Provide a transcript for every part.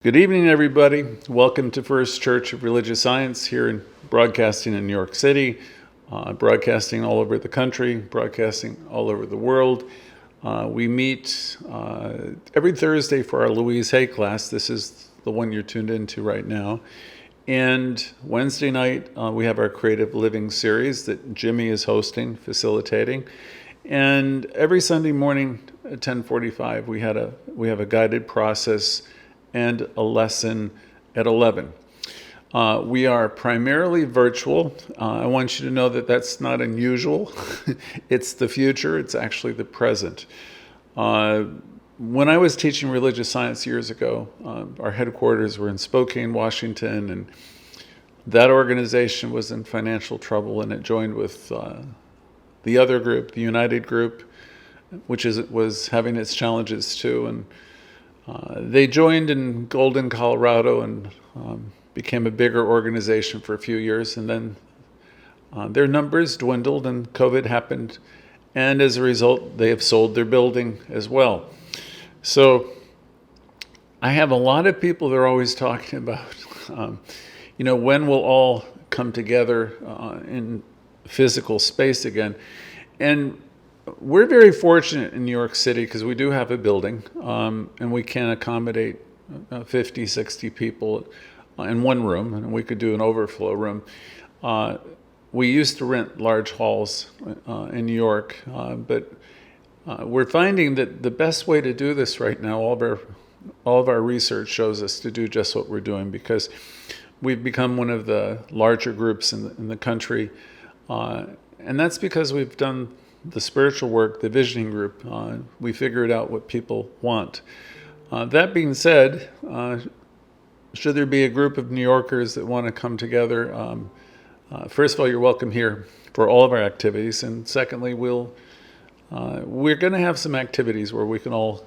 Good evening, everybody. Welcome to First Church of Religious Science here in broadcasting in New York City, broadcasting all over the country, broadcasting all over the world. We meet every Thursday for our Louise class. This is the one you're tuned into right now. And Wednesday night, we have our Creative Living series that Jimmy is hosting, facilitating. And every Sunday morning at 10:45, we have a guided process and a lesson at 11. We are primarily virtual. I want you to know that that's not unusual. It's the future. It's actually the present. When I was teaching religious science years ago, our headquarters were in Spokane, Washington, and that organization was in financial trouble, and it joined with the other group, the United Group, which was having its challenges too. And they joined in Golden, Colorado, and became a bigger organization for a few years. And then their numbers dwindled and COVID happened. And as a result, they have sold their building as well. So I have a lot of people that are always talking about, when we'll all come together in physical space again. And we're very fortunate in New York City because we do have a building and we can accommodate 50, 60 people in one room, and we could do an overflow room. We used to rent large halls in New York, but we're finding that the best way to do this right now, all of our research shows us to do just what we're doing, because we've become one of the larger groups in the country, and that's because we've done the spiritual work, the visioning group. We figured out what people want. That being said, should there be a group of New Yorkers that want to come together, first of all, you're welcome here for all of our activities. And secondly, we're going to have some activities where we can all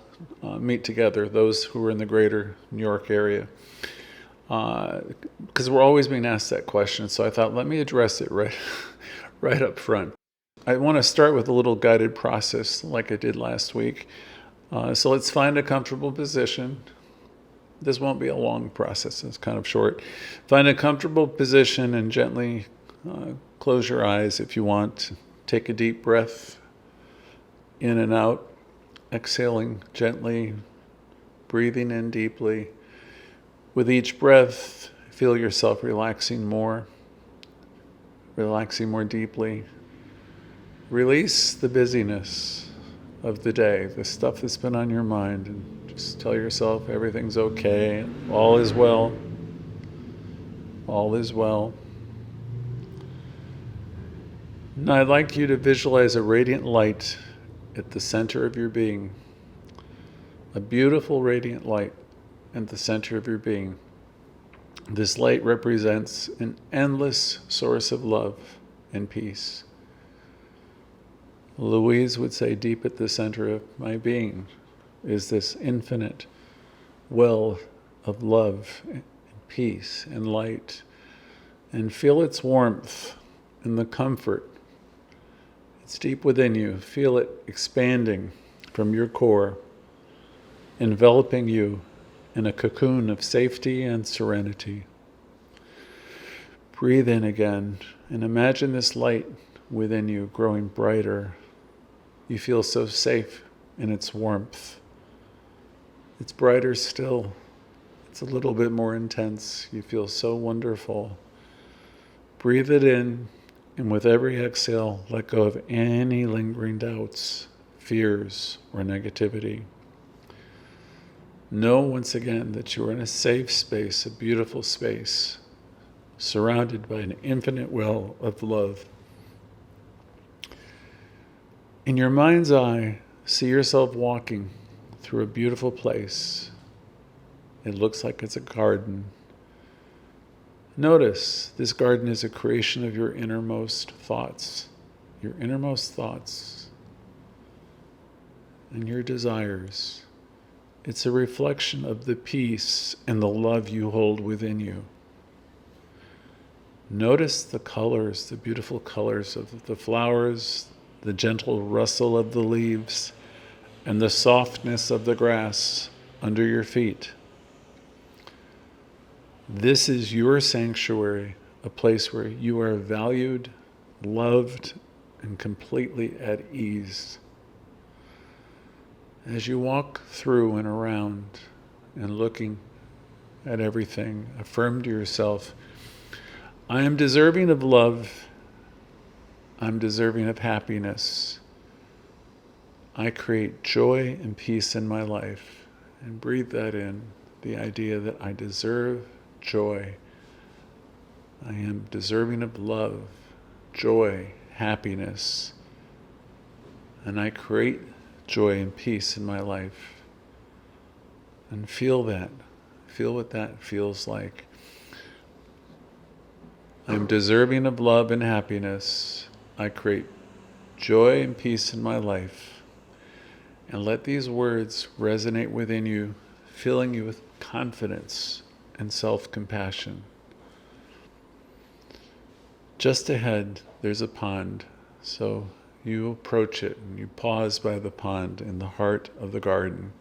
meet together, those who are in the greater New York area. Because we're always being asked that question. So I thought, let me address it right up front. I want to start with a little guided process like I did last week. So let's find a comfortable position. This won't be a long process, it's kind of short. Find a comfortable position and gently close your eyes if you want. Take a deep breath in and out, exhaling gently, breathing in deeply. With each breath, feel yourself relaxing more deeply. Release the busyness of the day, the stuff that's been on your mind, and just tell yourself everything's okay, all is well, all is well. And I'd like you to visualize a radiant light at the center of your being, a beautiful radiant light at the center of your being. This light represents an endless source of love and peace. Louise would say, deep at the center of my being is this infinite well of love and peace and light. And feel its warmth and the comfort. It's deep within you. Feel it expanding from your core, enveloping you in a cocoon of safety and serenity. Breathe in again and imagine this light within you growing brighter. You feel so safe in its warmth. It's brighter still. It's a little bit more intense. You feel so wonderful. Breathe it in, and with every exhale, let go of any lingering doubts, fears, or negativity. Know once again that you are in a safe space, a beautiful space, surrounded by an infinite well of love. In your mind's eye, see yourself walking through a beautiful place. It looks like it's a garden. Notice this garden is a creation of your innermost thoughts and your desires. It's a reflection of the peace and the love you hold within you. Notice the colors, the beautiful colors of the flowers, the gentle rustle of the leaves, and the softness of the grass under your feet. This is your sanctuary, a place where you are valued, loved, and completely at ease. As you walk through and around and looking at everything, affirm to yourself, I am deserving of love. I'm deserving of happiness. I create joy and peace in my life. And breathe that in, the idea that I deserve joy. I am deserving of love, joy, happiness. And I create joy and peace in my life. And feel that. Feel what that feels like. I am deserving of love and happiness. I create joy and peace in my life. And let these words resonate within you, filling you with confidence and self-compassion. Just ahead, there's a pond, so you approach it and you pause by the pond in the heart of the garden.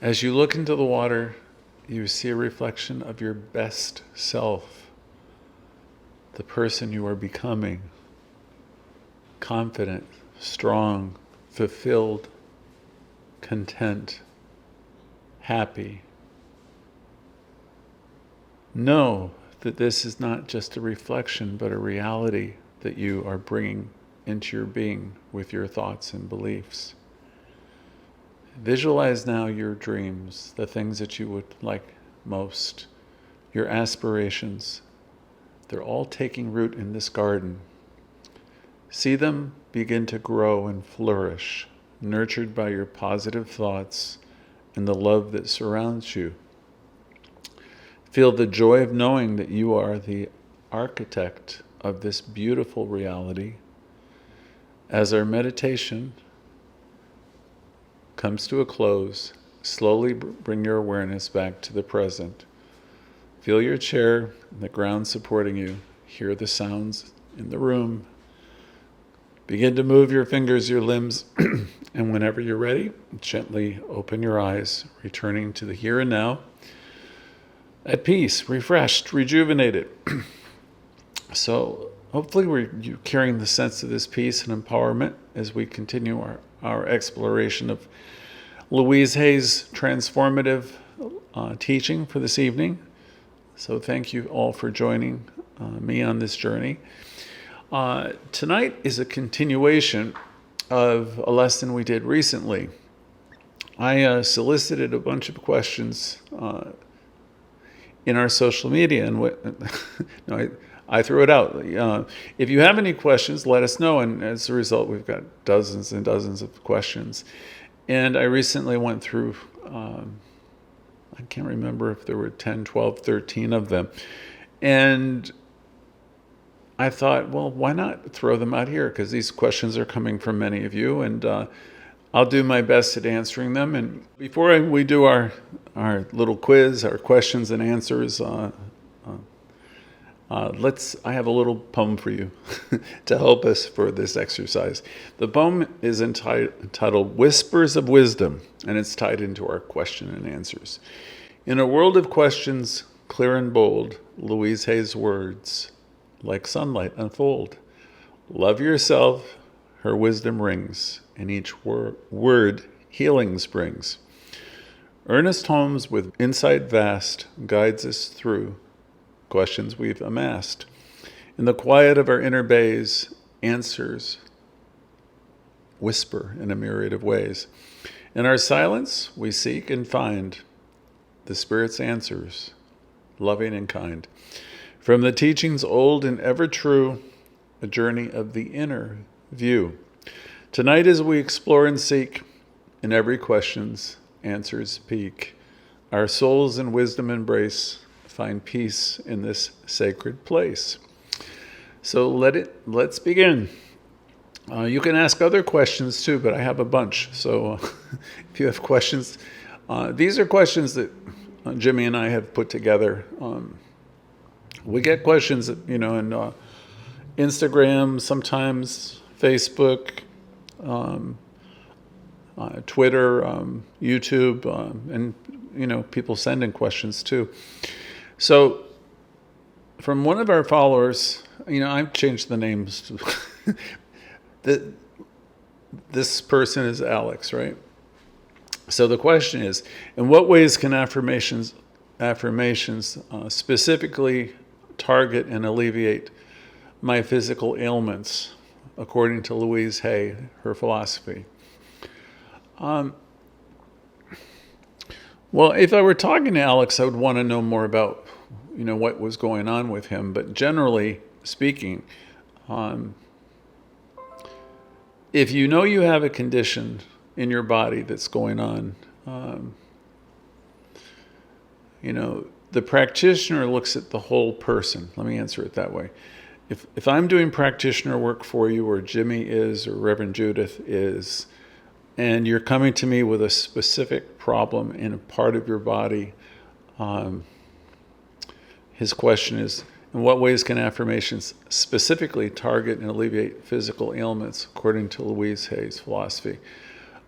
As you look into the water, you see a reflection of your best self, the person you are becoming, confident, strong, fulfilled, content, happy. Know that this is not just a reflection, but a reality that you are bringing into your being with your thoughts and beliefs. Visualize now your dreams, the things that you would like most, your aspirations. They're all taking root in this garden. See them begin to grow and flourish, nurtured by your positive thoughts and the love that surrounds you. Feel the joy of knowing that you are the architect of this beautiful reality. As our meditation comes to a close, slowly bring your awareness back to the present. Feel your chair and the ground supporting you. Hear the sounds in the room. Begin to move your fingers, your limbs, and whenever you're ready, gently open your eyes, returning to the here and now, at peace, refreshed, rejuvenated. So hopefully you're carrying the sense of this peace and empowerment as we continue our exploration of Louise Hay's transformative teaching for this evening. So thank you all for joining me on this journey. Tonight is a continuation of a lesson we did recently. I solicited a bunch of questions in our social media, and I threw it out. If you have any questions, let us know, and as a result, we've got dozens and dozens of questions. And I recently went through, I can't remember if there were 10, 12, 13 of them. And I thought, well, why not throw them out here? Because these questions are coming from many of you, and I'll do my best at answering them. And before we do our little quiz, our questions and answers, I have a little poem for you to help us for this exercise. The poem is entitled Whispers of Wisdom, and it's tied into our question and answers. In a world of questions, clear and bold, Louise Hay's words, like sunlight, unfold. Love yourself, her wisdom rings, and each word healing springs. Ernest Holmes, with insight vast, guides us through questions we've amassed. In the quiet of our inner bays, answers whisper in a myriad of ways. In our silence, we seek and find the Spirit's answers, loving and kind. From the teachings old and ever true, a journey of the inner view. Tonight, as we explore and seek, in every question's answers peak, our souls in wisdom embrace, find peace in this sacred place. So let's begin. You can ask other questions too, but I have a bunch. So if you have questions, these are questions that Jimmy and I have put together. We get questions, in Instagram, sometimes Facebook, Twitter, YouTube, and people send in questions too. So from one of our followers, I've changed the names. This person is Alex, right? So the question is, in what ways can affirmations specifically target and alleviate my physical ailments, according to Louise Hay, her philosophy? Well, if I were talking to Alex, I would want to know more about, what was going on with him. But generally speaking, if you know you have a condition in your body that's going on, the practitioner looks at the whole person. Let me answer it that way. If I'm doing practitioner work for you, or Jimmy is, or Reverend Judith is, and you're coming to me with a specific problem in a part of your body, his question is, in what ways can affirmations specifically target and alleviate physical ailments, according to Louise Hay's philosophy?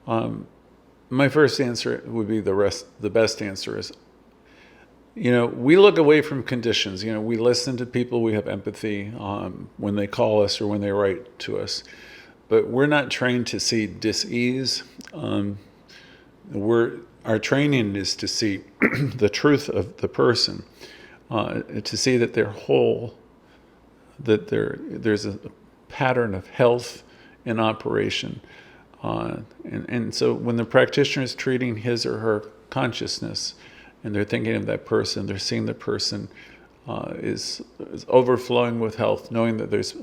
My first answer would be the best answer is, we look away from conditions. We listen to people, we have empathy when they call us or when they write to us. But we're not trained to see dis-ease. Our training is to see the truth of the person, to see that they're whole, that there's a pattern of health in operation. And so when the practitioner is treating his or her consciousness, and they're thinking of that person, they're seeing the person is overflowing with health, knowing that there's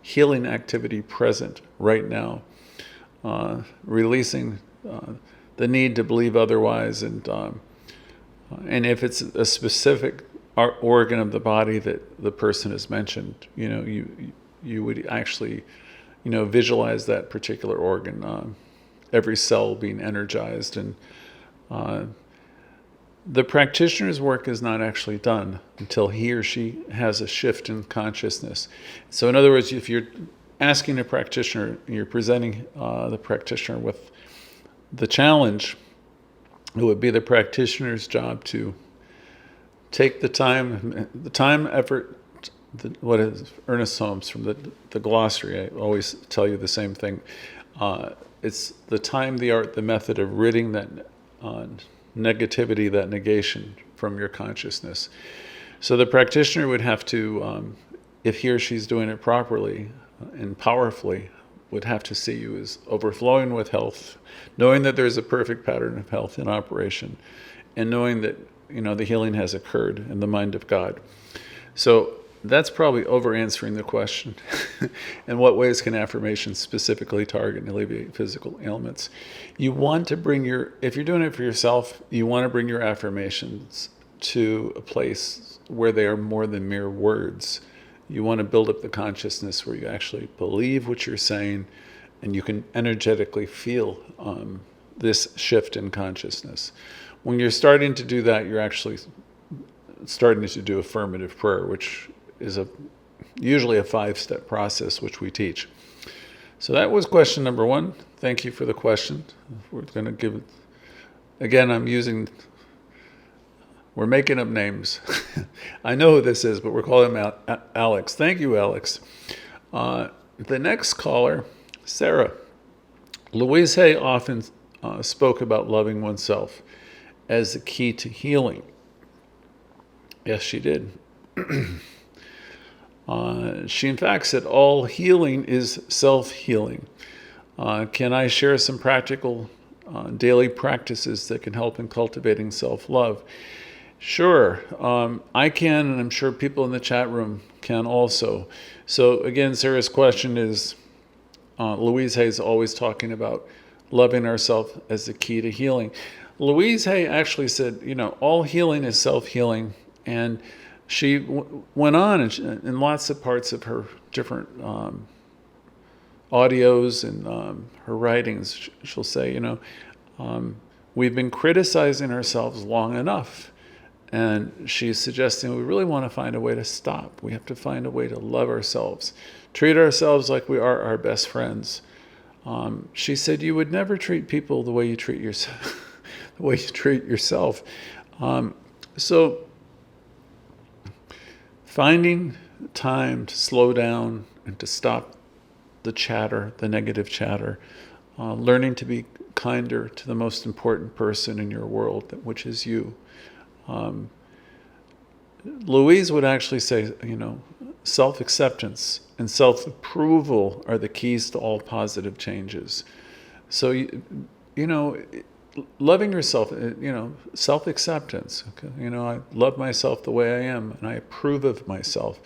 healing activity present right now, releasing the need to believe otherwise, and if it's a specific organ of the body that the person has mentioned, you would actually, visualize that particular organ, every cell being energized, and the practitioner's work is not actually done until he or she has a shift in consciousness. So in other words, if you're asking a practitioner, you're presenting the practitioner with the challenge, it would be the practitioner's job to take the time, effort, what is Ernest Holmes from the glossary, I always tell you the same thing. It's the time, the art, the method of ridding that negativity, that negation from your consciousness. So the practitioner would have to, if he or she's doing it properly and powerfully, would have to see you as overflowing with health, knowing that there's a perfect pattern of health in operation, and knowing that, the healing has occurred in the mind of God. So that's probably over answering the question. In what ways can affirmations specifically target and alleviate physical ailments? You want to bring if you're doing it for yourself, you want to bring your affirmations to a place where they are more than mere words. You want to build up the consciousness where you actually believe what you're saying, and you can energetically feel this shift in consciousness. When you're starting to do that, you're actually starting to do affirmative prayer, which is usually a 5-step process, which we teach. So that was question number 1. Thank you for the question. We're going to give it, again, we're making up names. I know who this is, but we're calling him Alex. Thank you, Alex. The next caller, Sarah. Louise Hay often spoke about loving oneself as the key to healing. Yes, she did. She in fact said all healing is self-healing. Can I share some practical daily practices that can help in cultivating self-love? Sure, I can, and I'm sure people in the chat room can also. So again, Sarah's question is, Louise Hay is always talking about loving ourselves as the key to healing. Louise Hay actually said, all healing is self-healing, and she went on in lots of parts of her different audios and her writings. She'll say, we've been criticizing ourselves long enough. And she's suggesting we really want to find a way to stop. We have to find a way to love ourselves, treat ourselves like we are our best friends. She said you would never treat people the way you treat yourself. So finding time to slow down and to stop the chatter, the negative chatter, learning to be kinder to the most important person in your world, which is you. Louise would actually say, self-acceptance and self-approval are the keys to all positive changes. So, loving yourself, self-acceptance. Okay? I love myself the way I am, and I approve of myself.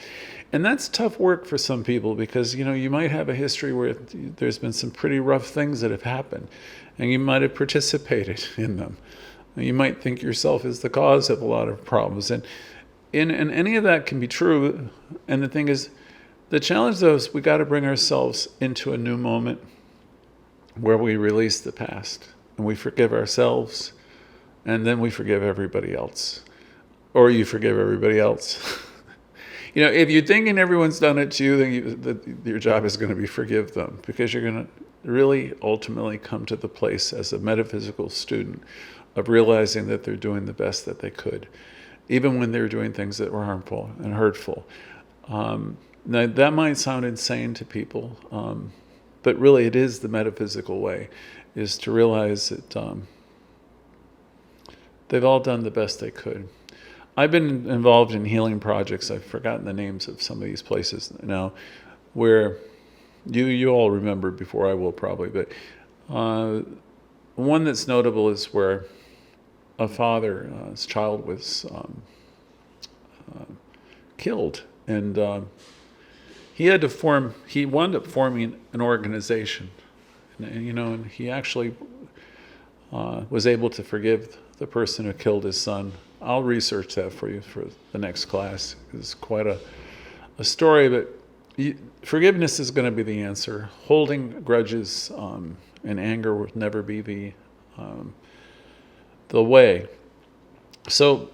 And that's tough work for some people because, you might have a history where there's been some pretty rough things that have happened, and you might have participated in them. You might think yourself is the cause of a lot of problems. And any of that can be true. And the thing is, the challenge, though, is we got to bring ourselves into a new moment where we release the past and we forgive ourselves, and then we forgive everybody else. Or you forgive everybody else. If you're thinking everyone's done it to you, then your job is going to be forgive them, because you're going to really ultimately come to the place as a metaphysical student of realizing that they're doing the best that they could, even when they're doing things that were harmful and hurtful. Now, that might sound insane to people, but really it is the metaphysical way, is to realize that they've all done the best they could. I've been involved in healing projects. I've forgotten the names of some of these places now, where you all remember before I will probably, but one that's notable is where a father's child was killed, and he wound up forming an organization, and he actually was able to forgive the person who killed his son. I'll research that for you for the next class. It's quite a story, but forgiveness is going to be the answer. Holding grudges and anger will never be the way. So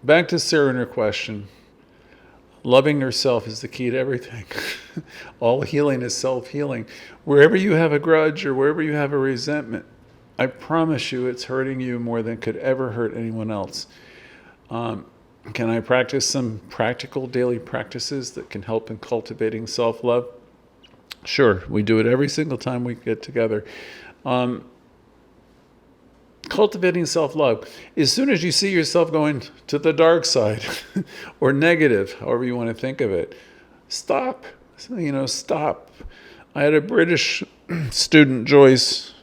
back to Sarah and her question. Loving yourself is the key to everything. All healing is self-healing. Wherever you have a grudge or wherever you have a resentment, I promise you it's hurting you more than it could ever hurt anyone else. Can I practice some practical daily practices that can help in cultivating self-love? Sure, we do it every single time we get together. Cultivating self-love. As soon as you see yourself going to the dark side or negative, however you want to think of it, stop. Stop. I had a British student, Joyce.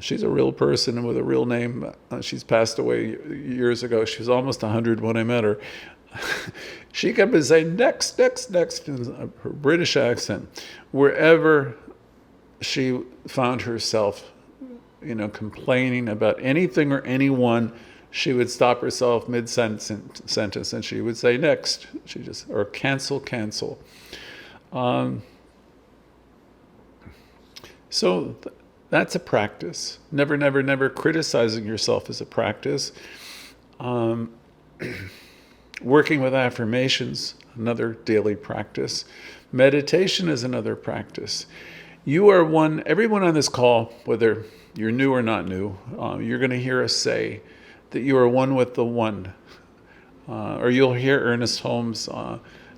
She's a real person with a real name. She's passed away years ago. She was almost 100 when I met her. She kept saying, next, next, next, in her British accent. Wherever she found herself, complaining about anything or anyone, she would stop herself mid-sentence and she would say, next. Or cancel. That's a practice. Never criticizing yourself is a practice. Working with affirmations, another daily practice. Meditation is another practice. You are one, everyone on this call, whether you're new or not new, you're going to hear us say that you are one with the one. Or you'll hear Ernest Holmes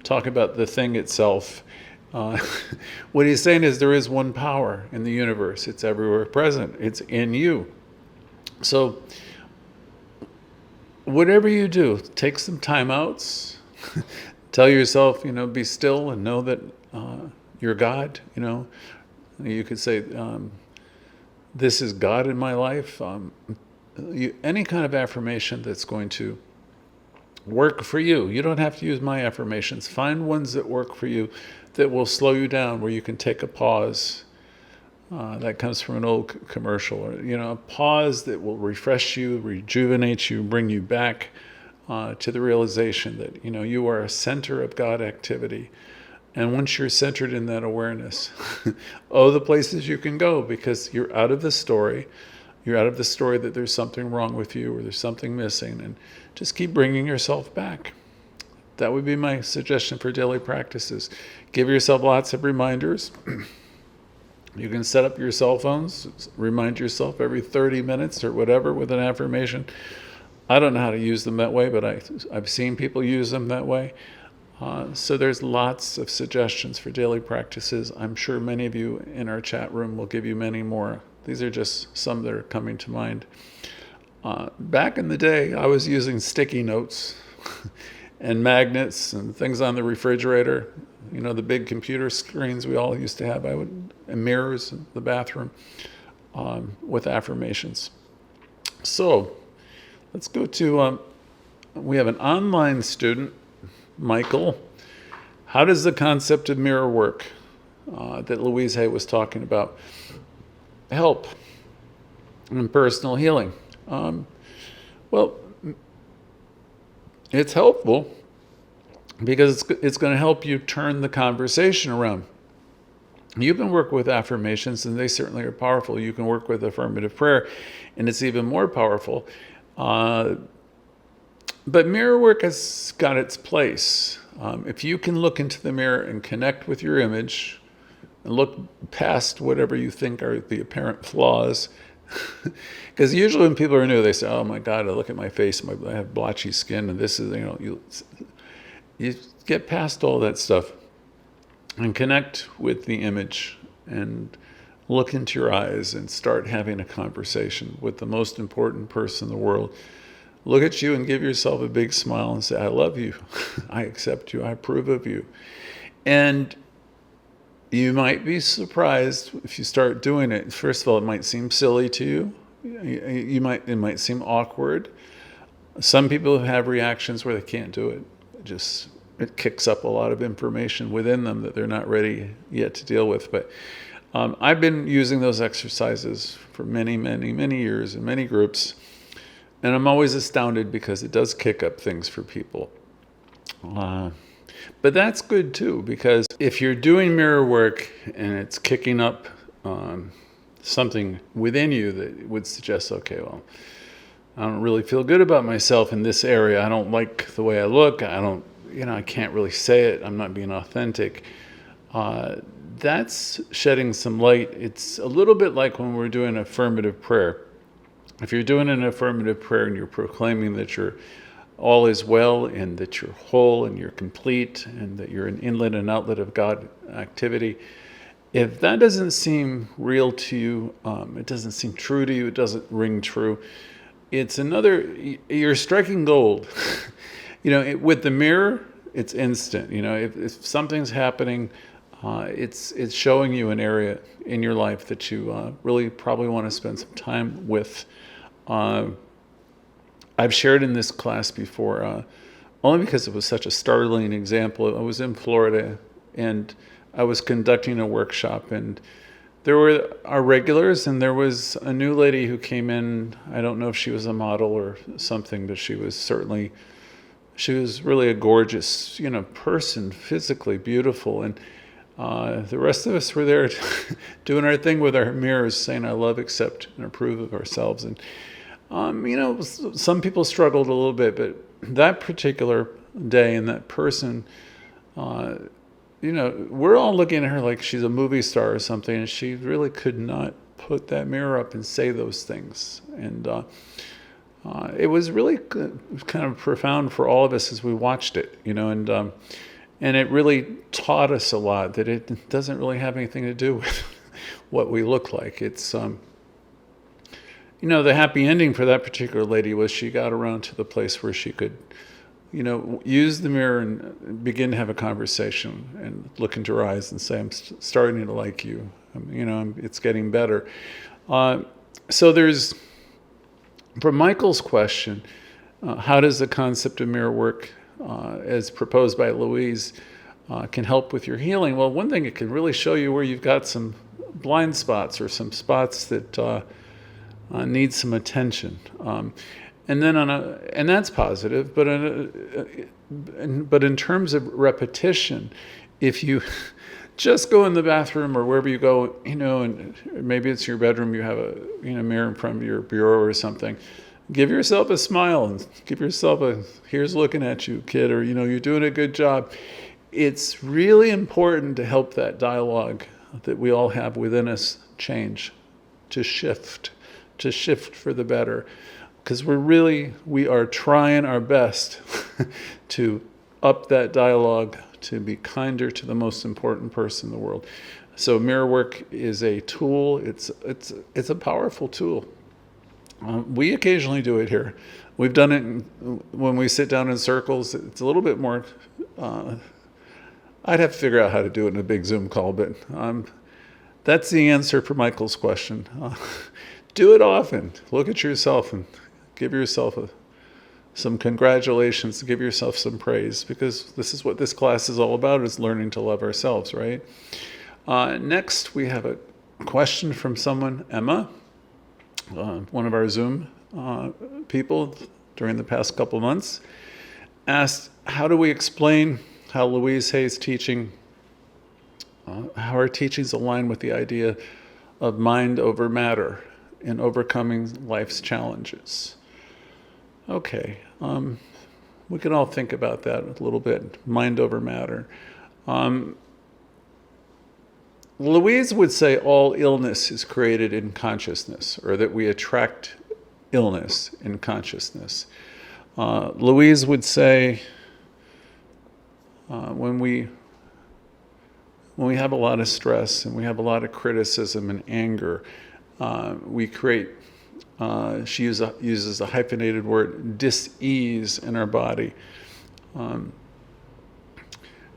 talk about the thing itself. What he's saying is there is one power in the universe. It's everywhere present. It's in you. So whatever you do, take some time outs. Tell yourself, be still and know that you're God. You could say, this is God in my life. Any kind of affirmation that's going to work for you. You don't have to use my affirmations. Find ones that work for you, that will slow you down, where you can take a pause. That comes from an old commercial. Or, a pause that will refresh you, rejuvenate you, bring you back to the realization that, you are a center of God activity. And once you're centered in that awareness, the places you can go, because you're out of the story. You're out of the story that there's something wrong with you or there's something missing, and just keep bringing yourself back. That would be my suggestion for daily practices. Give yourself lots of reminders. You can set up your cell phones, remind yourself every 30 minutes or whatever with an affirmation. I don't know how to use them that way, but I've seen people use them that way. So there's lots of suggestions for daily practices. I'm sure many of you in our chat room will give you many more. These are just some that are coming to mind. Back in the day, I was using sticky notes and magnets and things on the refrigerator. You know, the big computer screens we all used to have. And mirrors in the bathroom with affirmations. So let's go to, we have an online student, Michael. How does the concept of mirror work that Louise was talking about help in personal healing? Well, it's helpful because it's going to help you turn the conversation around. You can work with affirmations, and they certainly are powerful. You can work with affirmative prayer, and it's even more powerful. But mirror work has got its place. If you can look into the mirror and connect with your image and look past whatever you think are the apparent flaws, because usually when people are new, they say, "Oh my God, I look at my face, I have blotchy skin, and this is," you get past all that stuff and connect with the image and look into your eyes and start having a conversation with the most important person in the world. Look at you and give yourself a big smile and say, "I love you. I accept you. I approve of you." And you might be surprised if you start doing it. First of all, it might seem silly to you. It might seem awkward. Some people have reactions where they can't do it. It kicks up a lot of information within them that they're not ready yet to deal with. But I've been using those exercises for many, many, many years in many groups. And I'm always astounded because it does kick up things for people. But that's good too, because if you're doing mirror work and it's kicking up something within you that would suggest, okay, well, I don't really feel good about myself in this area. I don't like the way I look. I can't really say it. I'm not being authentic. That's shedding some light. It's a little bit like when we're doing affirmative prayer. If you're doing an affirmative prayer and you're proclaiming that all is well and that you're whole and you're complete and that you're an inlet and outlet of God activity, if that doesn't seem real to you, it doesn't seem true to you, it doesn't ring true, you're striking gold. With the mirror, it's instant. If something's happening, it's showing you an area in your life that you really probably want to spend some time with. I've shared in this class before, only because it was such a startling example. I was in Florida and I was conducting a workshop, and there were our regulars, and there was a new lady who came in. I don't know if she was a model or something, but she was really a gorgeous, person, physically beautiful. And the rest of us were there doing our thing with our mirrors, saying, "I love, accept, and approve of ourselves." And some people struggled a little bit, but that particular day and that person, we're all looking at her like she's a movie star or something, and she really could not put that mirror up and say those things. And it was really kind of profound for all of us as we watched it, and it really taught us a lot that it doesn't really have anything to do with what we look like. It's the happy ending for that particular lady was she got around to the place where she could, use the mirror and begin to have a conversation and look into her eyes and say, "I'm starting to like you. It's getting better." So there's, for Michael's question, how does the concept of mirror work, as proposed by Louise, can help with your healing? Well, one thing, it can really show you where you've got some blind spots or some spots that need some attention, and then and that's positive. But in terms of repetition, if you just go in the bathroom or wherever you go, and maybe it's your bedroom, you have a mirror in front of your bureau or something, give yourself a smile and give yourself "here's looking at you, kid," or you're doing a good job. It's really important to help that dialogue that we all have within us change, to shift for the better. because we are trying our best to up that dialogue, to be kinder to the most important person in the world. So mirror work is a tool. It's a powerful tool. We occasionally do it here. We've done it when we sit down in circles. It's a little bit more. I'd have to figure out how to do it in a big Zoom call, but that's the answer for Michael's question. Do it often. Look at yourself and give yourself some congratulations, give yourself some praise, because this is what this class is all about, is learning to love ourselves, right? Next, we have a question from someone, Emma, one of our Zoom people during the past couple months, asked, how do we explain how Louise Hay's teaching, how her teachings align with the idea of mind over matter in overcoming life's challenges? Okay, we can all think about that a little bit, mind over matter. Louise would say all illness is created in consciousness, or that we attract illness in consciousness. Louise would say when we have a lot of stress and we have a lot of criticism and anger, we create, she uses a hyphenated word, dis-ease in our body.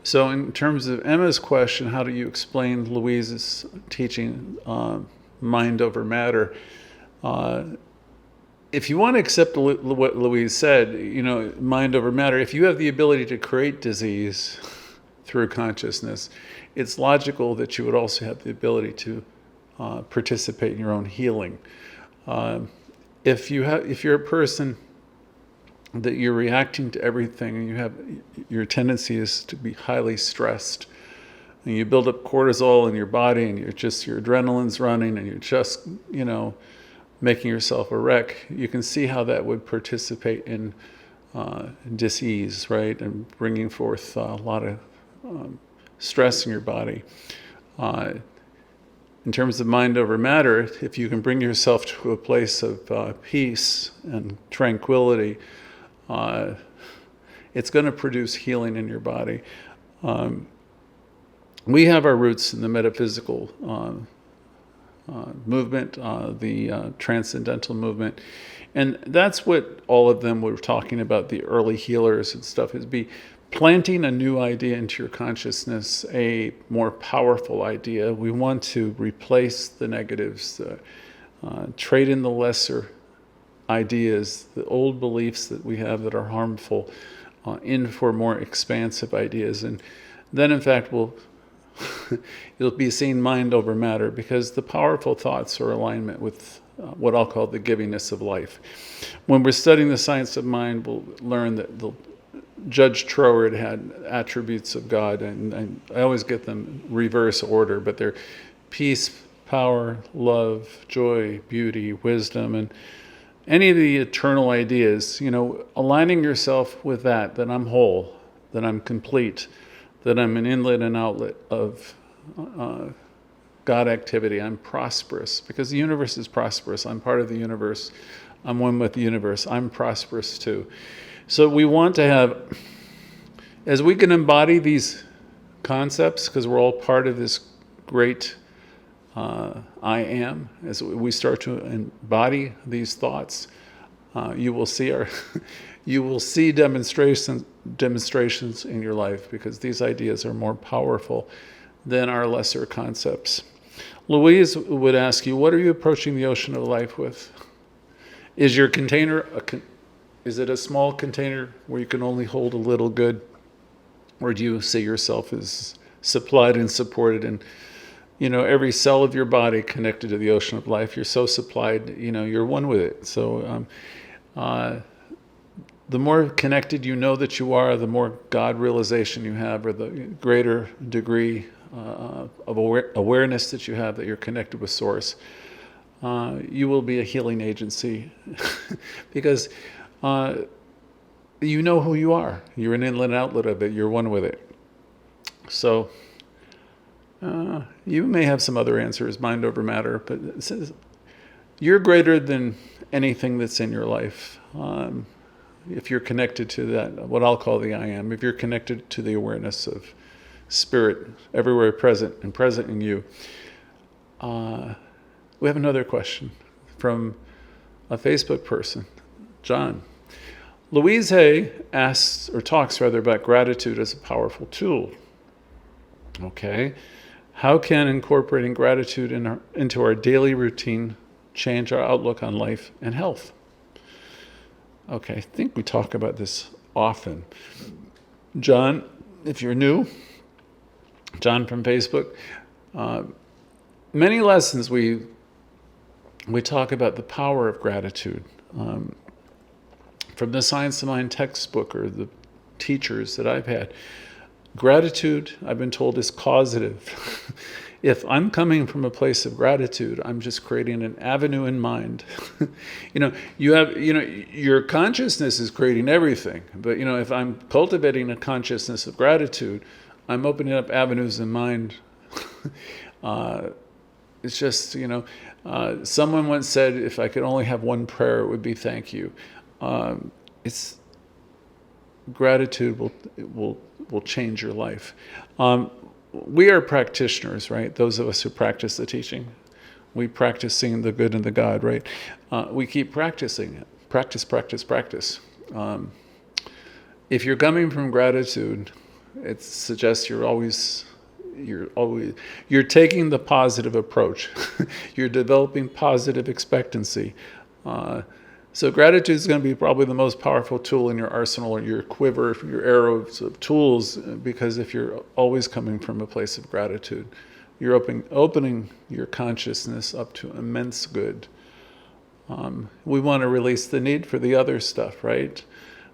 So in terms of Emma's question, how do you explain Louise's teaching, mind over matter? If you want to accept what Louise said, mind over matter, if you have the ability to create disease through consciousness, it's logical that you would also have the ability to participate in your own healing. If you're a person that you're reacting to everything, and your tendency is to be highly stressed, and you build up cortisol in your body, and your adrenaline's running, and you're just making yourself a wreck, you can see how that would participate in dis-ease, right, and bringing forth a lot of stress in your body. In terms of mind over matter, if you can bring yourself to a place of peace and tranquility, it's going to produce healing in your body. We have our roots in the metaphysical movement, the transcendental movement, and that's what all of them were talking about, the early healers and stuff, is planting a new idea into your consciousness, a more powerful idea. We want to replace the negatives, trade in the lesser ideas, the old beliefs that we have that are harmful, in for more expansive ideas. And then, in fact, you'll be seeing mind over matter, because the powerful thoughts are alignment with what I'll call the givingness of life. When we're studying the science of mind, we'll learn that Judge Troward had attributes of God, and I always get them reverse order, but they're peace, power, love, joy, beauty, wisdom, and any of the eternal ideas, aligning yourself with that I'm whole, that I'm complete, that I'm an inlet and outlet of God activity. I'm prosperous, because the universe is prosperous. I'm part of the universe. I'm one with the universe. I'm prosperous too. So we want to have, as we can embody these concepts, because we're all part of this great I am, as we start to embody these thoughts, you will see demonstrations in your life, because these ideas are more powerful than our lesser concepts. Louise would ask you, what are you approaching the ocean of life with? Is your container is it a small container where you can only hold a little good, or do you see yourself as supplied and supported, and every cell of your body connected to the ocean of life? You're so supplied, you're one with it. So the more connected you know that you are, the more God realization you have, or the greater degree of awareness that you have that you're connected with Source. You will be a healing agency because you know who you are. You're an inlet and outlet of it. You're one with it. So you may have some other answers, mind over matter, but it says you're greater than anything that's in your life. If you're connected to that, what I'll call the I am, if you're connected to the awareness of Spirit everywhere present and present in you. We have another question from a Facebook person, John. Louise talks about gratitude as a powerful tool. Okay. How can incorporating gratitude into our daily routine change our outlook on life and health? Okay, I think we talk about this often. John, if you're new, John from Facebook, many lessons we talk about the power of gratitude. From the Science of Mind textbook or the teachers that I've had, gratitude, I've been told, is causative. If I'm coming from a place of gratitude, I'm just creating an avenue in mind. Your consciousness is creating everything. But, if I'm cultivating a consciousness of gratitude, I'm opening up avenues in mind. It's just, someone once said, if I could only have one prayer, it would be thank you. It's gratitude will change your life. We are practitioners, right? Those of us who practice the teaching. We practice seeing the good in the God, right? We keep practicing it. Practice. If you're coming from gratitude, it suggests you're taking the positive approach. You're developing positive expectancy. So gratitude is going to be probably the most powerful tool in your arsenal, or your quiver, your arrows of tools, because if you're always coming from a place of gratitude, you're opening your consciousness up to immense good. We want to release the need for the other stuff, right?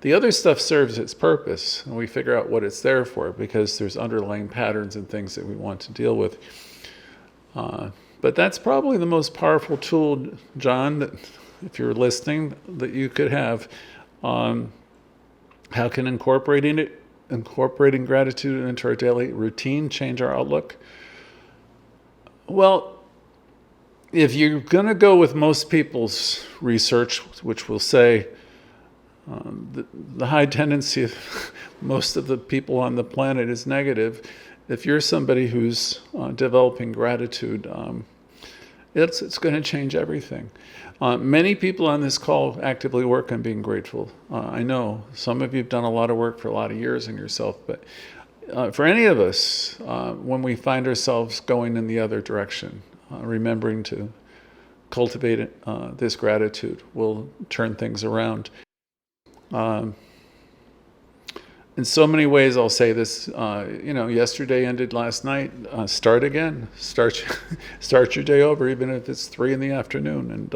The other stuff serves its purpose, and we figure out what it's there for, because there's underlying patterns and things that we want to deal with. But that's probably the most powerful tool, John, that, if you're listening, that you could have. How can incorporating gratitude into our daily routine change our outlook? Well, if you're going to go with most people's research, which will say the high tendency of most of the people on the planet is negative, if you're somebody who's developing gratitude, it's going to change everything. Many people on this call actively work on being grateful. I know some of you have done a lot of work for a lot of years in yourself, but for any of us, when we find ourselves going in the other direction, remembering to cultivate this gratitude will turn things around. In so many ways, I'll say this, yesterday ended last night. Start again. Start your day over, even if it's 3 p.m. And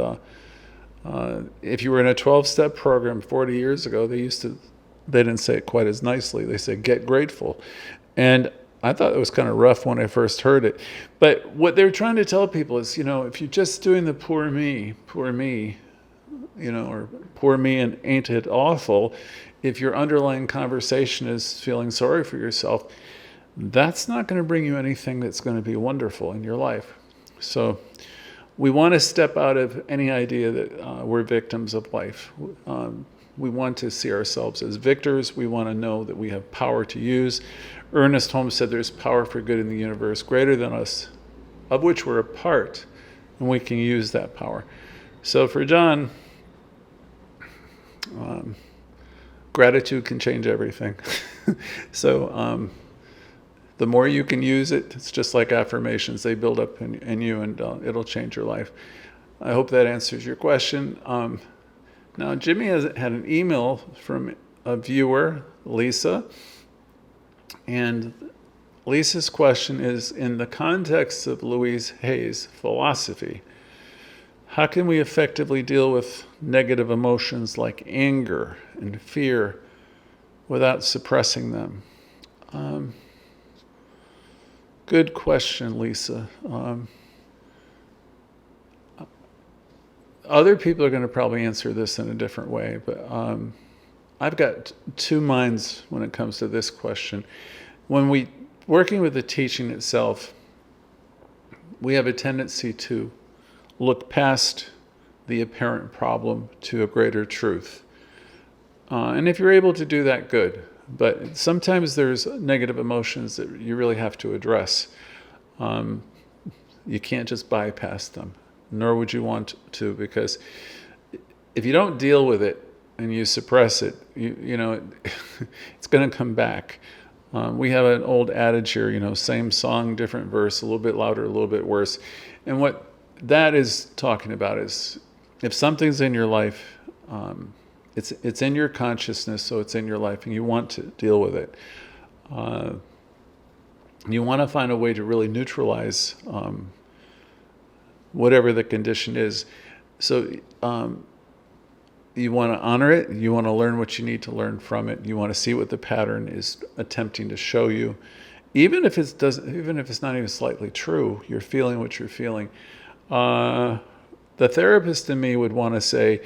if you were in a 12-step program 40 years ago, they didn't say it quite as nicely. They said, get grateful. And I thought it was kind of rough when I first heard it. But what they're trying to tell people is, if you're just doing the poor me, or poor me and ain't it awful, if your underlying conversation is feeling sorry for yourself, that's not going to bring you anything that's going to be wonderful in your life. So we want to step out of any idea that we're victims of life. We want to see ourselves as victors. We want to know that we have power to use. Ernest Holmes said there's power for good in the universe greater than us, of which we're a part, and we can use that power. So for John, gratitude can change everything. So the more you can use it, it's just like affirmations. They build up in you, and it'll change your life. I hope that answers your question. Now, Jimmy has had an email from a viewer, Lisa. And Lisa's question is, in the context of Louise Hay's philosophy, how can we effectively deal with negative emotions like anger and fear without suppressing them? Good question, Lisa. Other people are going to probably answer this in a different way, but I've got two minds when it comes to this question. When we working with the teaching itself, we have a tendency to look past the apparent problem to a greater truth. And if you're able to do that, good. But sometimes there's negative emotions that you really have to address. You can't just bypass them, nor would you want to, because if you don't deal with it and you suppress it, you know, it's going to come back. We have an old adage here, you know, same song, different verse, a little bit louder, a little bit worse. And what that is talking about is if something's in your life, it's in your consciousness, so it's in your life, and you want to deal with it. You want to find a way to really neutralize whatever the condition is. So you want to honor it. You want to learn what you need to learn from it. You want to see what the pattern is attempting to show you, even if it's not even slightly true. You're feeling what you're feeling. The therapist in me would want to say,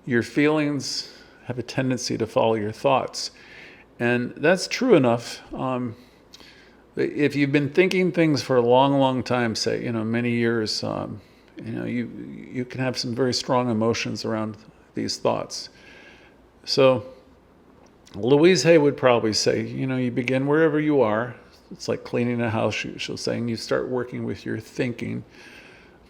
your feelings have a tendency to follow your thoughts, and that's true enough. If you've been thinking things for a long, long time, say, you know, many years, you know, you can have some very strong emotions around these thoughts. So Louise Hay would probably say, you know, you begin wherever you are. It's like cleaning a house, she'll say, and you start working with your thinking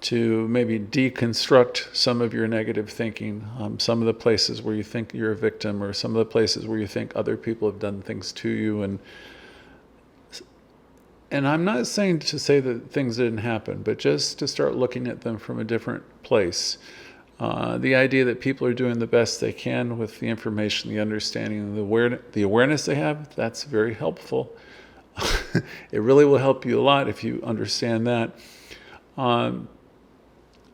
to maybe deconstruct some of your negative thinking, some of the places where you think you're a victim, or some of the places where you think other people have done things to you. And I'm not saying to say that things didn't happen, but just to start looking at them from a different place. The idea that people are doing the best they can with the information, the understanding, and the awareness they have, that's very helpful. It really will help you a lot if you understand that.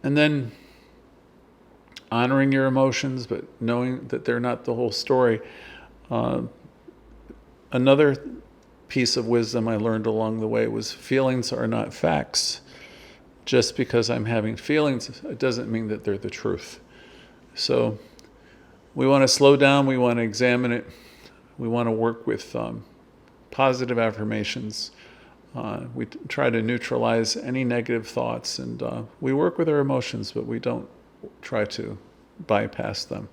And then honoring your emotions, but knowing that they're not the whole story. Another piece of wisdom I learned along the way was feelings are not facts. Just because I'm having feelings, it doesn't mean that they're the truth. So we want to slow down, we want to examine it, we want to work with positive affirmations. We try to neutralize any negative thoughts, and we work with our emotions, but we don't try to bypass them.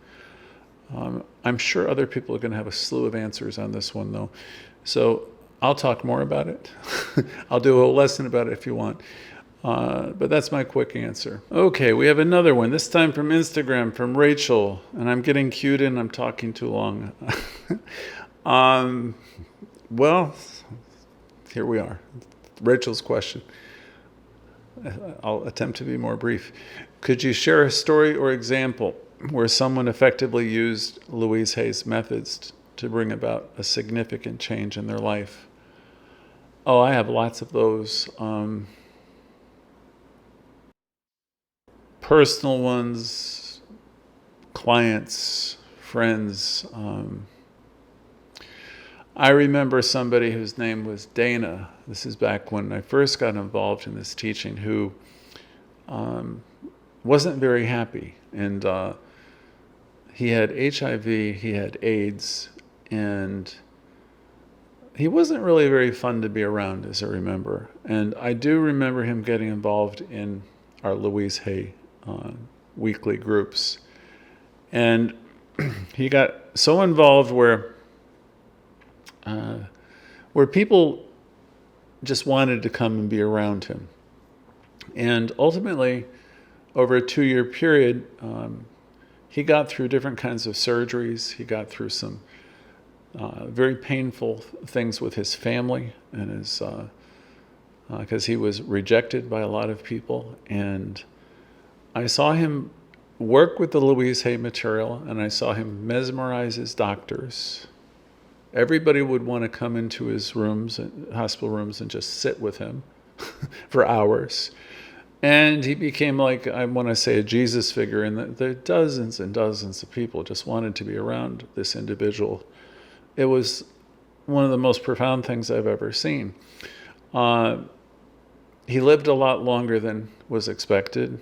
I'm sure other people are going to have a slew of answers on this one, though. So I'll talk more about it. I'll do a whole lesson about it if you want. But that's my quick answer. Okay, we have another one, this time from Instagram, from Rachel. And I'm getting cued in, I'm talking too long. Well, here we are. Rachel's question. I'll attempt to be more brief. Could you share a story or example where someone effectively used Louise Hay's methods to bring about a significant change in their life? Oh, I have lots of those. Personal ones, clients, friends. I remember somebody whose name was Dana. This is back when I first got involved in this teaching, who wasn't very happy. And he had HIV, he had AIDS, and he wasn't really very fun to be around, as I remember. And I do remember him getting involved in our Louise Hay weekly groups. And he got so involved where people just wanted to come and be around him. And ultimately, over a 2-year period, he got through different kinds of surgeries. He got through some very painful things with his family, and his because he was rejected by a lot of people. And I saw him work with the Louise Hay material, and I saw him mesmerize his doctors. Everybody would want to come into his rooms, hospital rooms, and just sit with him for hours. And he became like, I want to say, a Jesus figure, and there dozens and dozens of people just wanted to be around this individual. It was one of the most profound things I've ever seen. He lived a lot longer than was expected,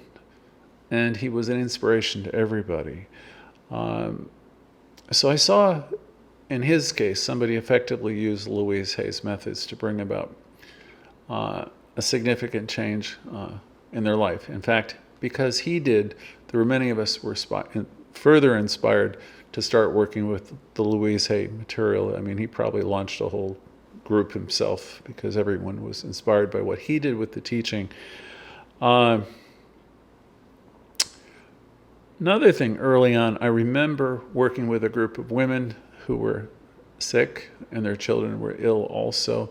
and he was an inspiration to everybody. So I saw, in his case, somebody effectively use Louise Hay's methods to bring about a significant change in their life. In fact, because he did, there were many of us who were further inspired to start working with the Louise Hay material. I mean, he probably launched a whole group himself because everyone was inspired by what he did with the teaching. Another thing early on, I remember working with a group of women who were sick and their children were ill also.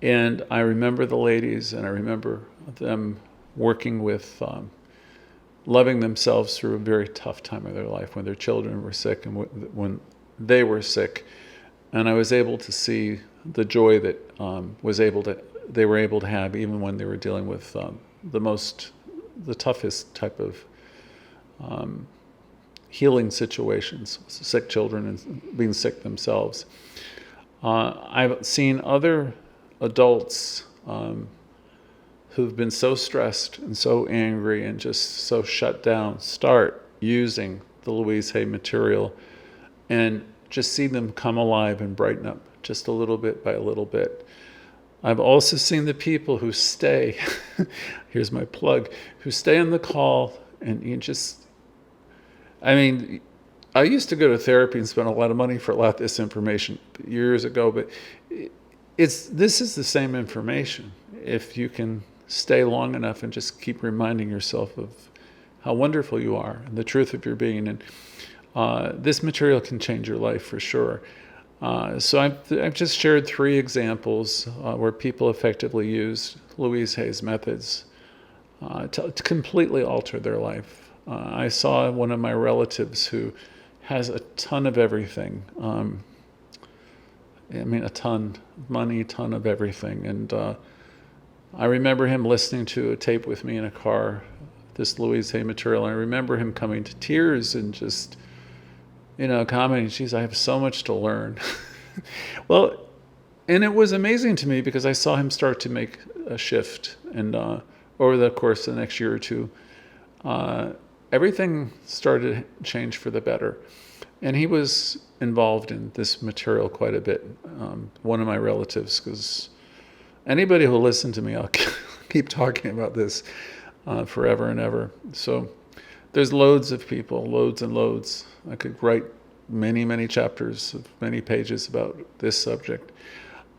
And I remember the ladies, and I remember them working with loving themselves through a very tough time of their life when their children were sick and when they were sick. And I was able to see the joy that they were able to have even when they were dealing with the toughest type of healing situations, sick children and being sick themselves. I've seen other adults who've been so stressed and so angry and just so shut down start using the Louise Hay material and just see them come alive and brighten up just a little bit by a little bit. I've also seen the people who stay, here's my plug, who stay on the call and you just, I mean, I used to go to therapy and spend a lot of money for a lot of this information years ago, but this is the same information. If you can stay long enough and just keep reminding yourself of how wonderful you are and the truth of your being, and this material can change your life for sure. So I've just shared 3 examples where people effectively used Louise Hay's methods to completely alter their life. I saw one of my relatives who has a ton of everything. A ton of money, ton of everything. And I remember him listening to a tape with me in a car, this Louise Hay material. And I remember him coming to tears and just, commenting, geez, I have so much to learn. Well, and it was amazing to me because I saw him start to make a shift. And over the course of the next year or two, everything started to change for the better. And he was involved in this material quite a bit. One of my relatives, because anybody who will listen to me, I'll keep talking about this forever and ever. So there's loads of people, loads and loads. I could write many, many chapters of many pages about this subject.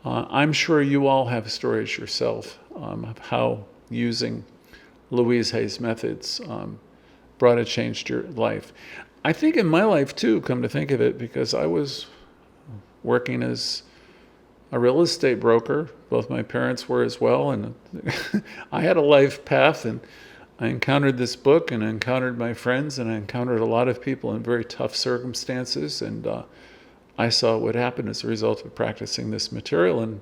I'm sure you all have stories yourself of how using Louise Hay's methods brought a change to your life. I think in my life too, come to think of it, because I was working as a real estate broker. Both my parents were as well, and I had a life path, and I encountered this book, and I encountered my friends, and I encountered a lot of people in very tough circumstances, and I saw what happened as a result of practicing this material. And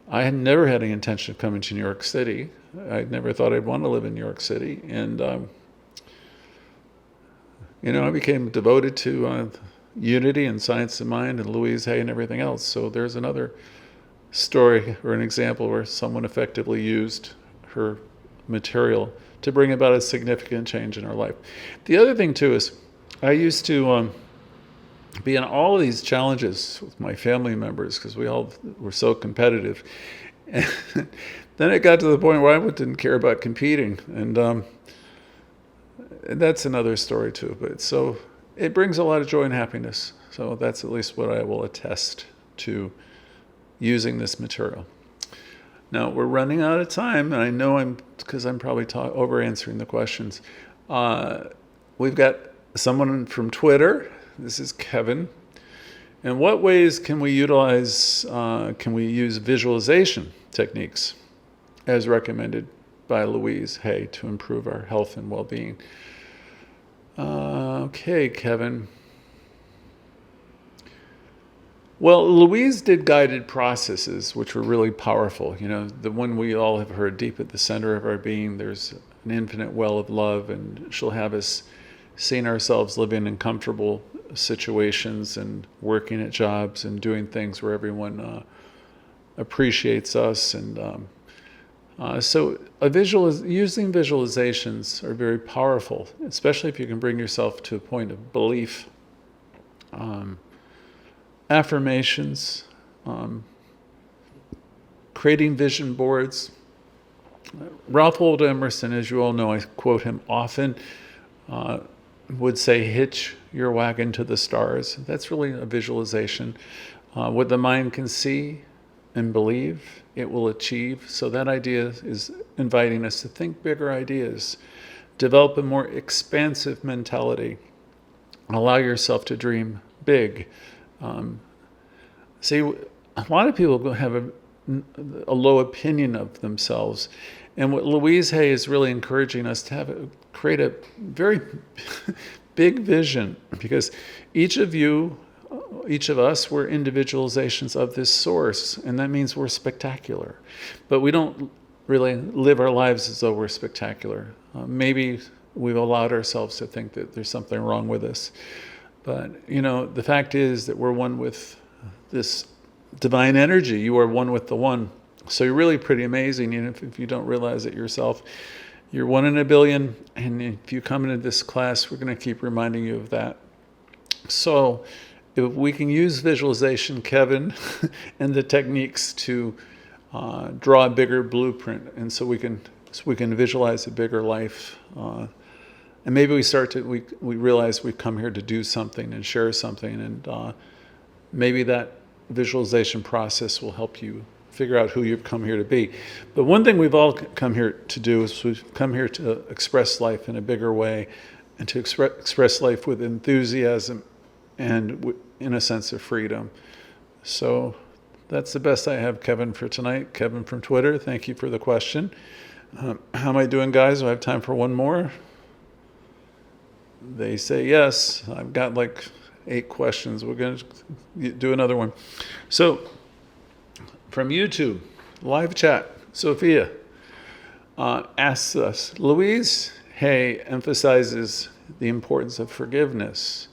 I had never had any intention of coming to New York City. I never thought I'd want to live in New York City, and I became devoted to unity and science of mind and Louise Hay and everything else. So there's another story or an example where someone effectively used her material to bring about a significant change in her life. The other thing too is I used to be in all of these challenges with my family members because we all were so competitive. And then it got to the point where I didn't care about competing. And that's another story too. But so it brings a lot of joy and happiness. So that's at least what I will attest to using this material. Now we're running out of time, and I know because I'm probably over answering the questions. We've got someone from Twitter. This is Kevin. In what ways can we use visualization techniques as recommended by Louise Hay to improve our health and well-being? Okay, Kevin. Well, Louise did guided processes, which were really powerful. The one we all have heard, deep at the center of our being, there's an infinite well of love, and she'll have us seeing ourselves living in comfortable situations and working at jobs and doing things where everyone appreciates us. And so using visualizations are very powerful, especially if you can bring yourself to a point of belief. Affirmations, creating vision boards. Ralph Waldo Emerson, as you all know, I quote him often. would say, hitch your wagon to the stars. That's really a visualization. What the mind can see and believe, it will achieve. So that idea is inviting us to think bigger ideas, develop a more expansive mentality, allow yourself to dream big. See, a lot of people have a low opinion of themselves. And what Louise Hay is really encouraging us to create a very big vision, because each of us, we're individualizations of this source, and that means we're spectacular. But we don't really live our lives as though we're spectacular. Maybe we've allowed ourselves to think that there's something wrong with us. But, the fact is that we're one with this divine energy. You are one with the one. So you're really pretty amazing. If you don't realize it yourself, you're 1 in a billion. And if you come into this class, we're going to keep reminding you of that. So if we can use visualization, Kevin, and the techniques to draw a bigger blueprint, and so we can visualize a bigger life, and maybe we realize we've come here to do something and share something, and maybe that visualization process will help you figure out who you've come here to be. But one thing we've all come here to do is we've come here to express life in a bigger way, and to express life with enthusiasm and in a sense of freedom. So that's the best I have, Kevin, for tonight. Kevin from Twitter, thank you for the question. How am I doing, guys? Do I have time for one more? They say yes. I've got like 8 questions. We're going to do another one. So from YouTube, live chat, Sophia asks us, Louise Hay emphasizes the importance of forgiveness.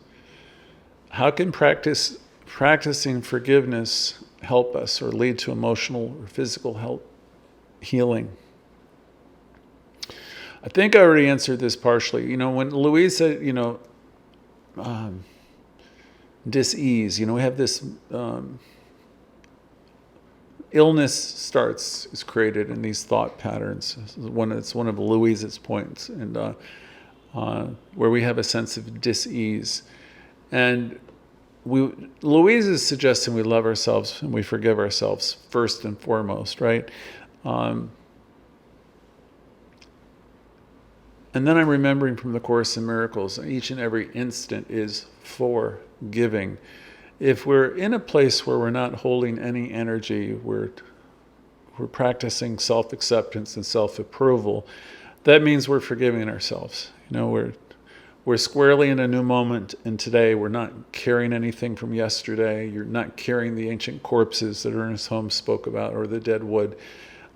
How can practicing forgiveness help us or lead to emotional or physical healing? I think I already answered this partially. When Louise said, dis-ease, we have this illness is created in these thought patterns. It's one of Louise's points, and where we have a sense of dis-ease. And Louise is suggesting we love ourselves and we forgive ourselves first and foremost, right? And then I'm remembering from the Course in Miracles, each and every instant is for giving. If we're in a place where we're not holding any energy, we're practicing self-acceptance and self-approval, that means we're forgiving ourselves. We're squarely in a new moment, and today we're not carrying anything from yesterday. You're not carrying the ancient corpses that Ernest Holmes spoke about, or the dead wood.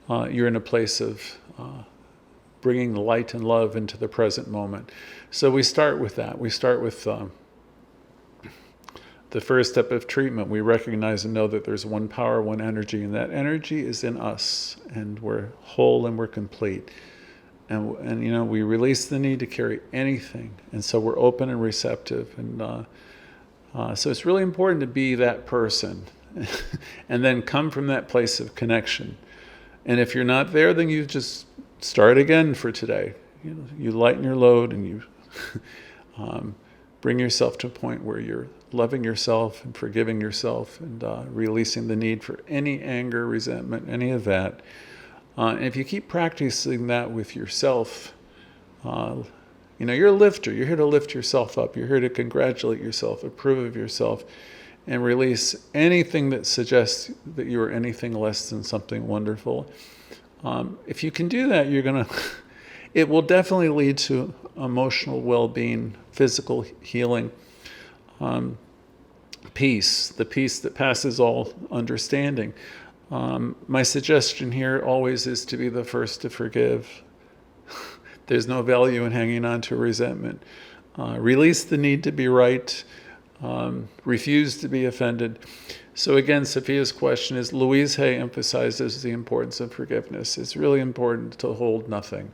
You're in a place of bringing light and love into the present moment. So we start with that. We start with the first step of treatment. We recognize and know that there's one power, one energy, and that energy is in us, and we're whole and we're complete. And we release the need to carry anything, and so we're open and receptive. And so it's really important to be that person, and then come from that place of connection. And if you're not there, then you just start again for today. You lighten your load, and you bring yourself to a point where you're loving yourself and forgiving yourself, and releasing the need for any anger, resentment, any of that. And if you keep practicing that with yourself, you're a lifter. You're here to lift yourself up. You're here to congratulate yourself, approve of yourself, and release anything that suggests that you are anything less than something wonderful. If you can do that, it will definitely lead to emotional well-being, physical healing, peace, the peace that passes all understanding. My suggestion here always is to be the first to forgive. There's no value in hanging on to resentment. Release the need to be right. Refuse to be offended. So again, Sophia's question is, Louise Hay emphasizes the importance of forgiveness. It's really important to hold nothing.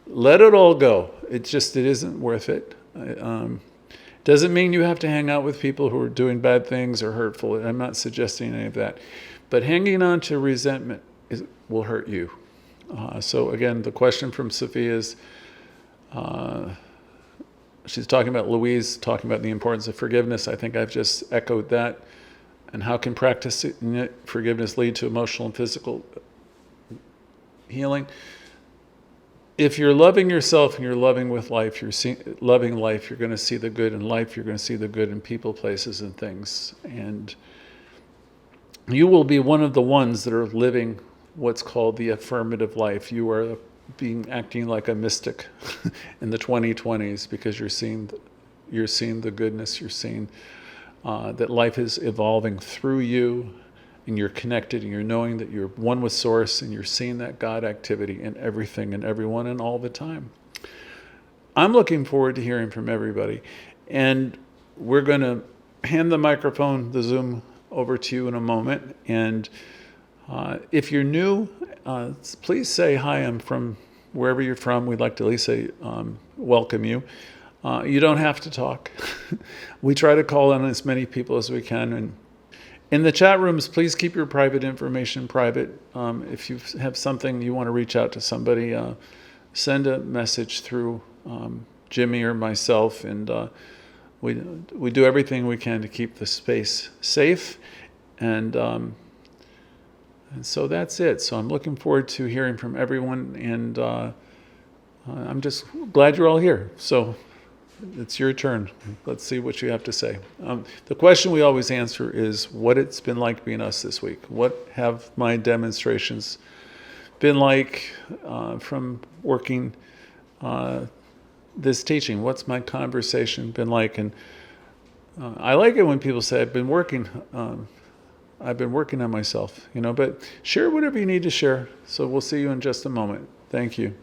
Let it all go. It isn't worth it. Doesn't mean you have to hang out with people who are doing bad things or hurtful. I'm not suggesting any of that. But hanging on to resentment will hurt you. So again, the question from Sophia is, She's talking about Louise, talking about the importance of forgiveness. I think I've just echoed that. And how can practicing forgiveness lead to emotional and physical healing? If you're loving yourself and you're loving with life, loving life, you're going to see the good in life. You're going to see the good in people, places, and things. And you will be one of the ones that are living what's called the affirmative life. You are acting like a mystic in the 2020s because you're seeing the goodness. You're seeing that life is evolving through you, and you're connected, and you're knowing that you're one with Source, and you're seeing that God activity in everything and everyone and all the time. I'm looking forward to hearing from everybody, and we're going to hand the microphone, the Zoom, over to you in a moment. And if you're new, please say hi. I'm from wherever you're from. We'd like to at least say welcome you. You don't have to talk. We try to call on as many people as we can. And in the chat rooms, please keep your private information private. If you have something you want to reach out to somebody, send a message through Jimmy or myself. And we do everything we can to keep the space safe. And so that's it. So I'm looking forward to hearing from everyone, and I'm just glad you're all here. So it's your turn. Let's see what you have to say. The question we always answer is what it's been like being us this week. What have my demonstrations been like from working this teaching? What's my conversation been like? And I like it when people say, I've been working on myself, but share whatever you need to share. So we'll see you in just a moment. Thank you.